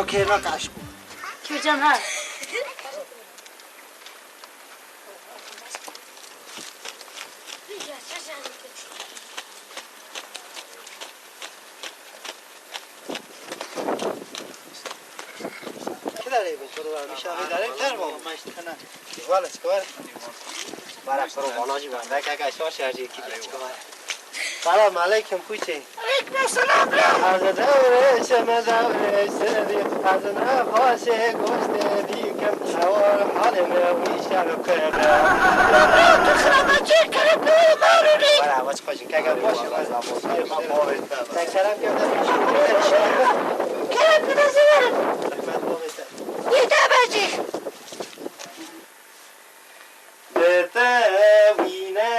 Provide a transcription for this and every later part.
كينا كاشكو كيف جمال كده ليه بنشروا مش هاي دارين ترمو ما يشتخنا ولا سكوار بارك برو بناجي بنده كاكا شوش هاجي كده سكوار سلام عليكم كوچه عليكم السلام از دور شما دور سری از نفاشه گوشت دیگم حوار حال میشه رو کنه تخرب چه کرد مارونی برای واسه خوشی که اگر باشه تکرم کردم کرد بنظرم یه بچی بتاوینه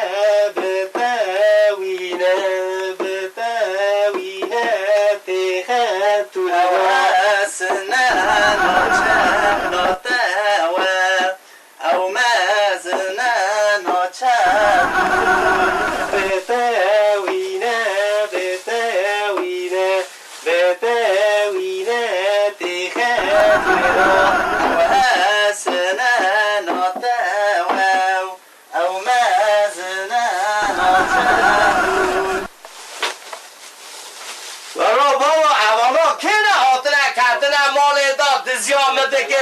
بتاوینه بتاوینه تخطو واسنا نتاوى أو مازنا بتاوینه بتاوینه بتاوینه تخطو واسنا نتاوى أو مازنا برو بابا اولا که نه حاطنه کردنه مال داد زیامده که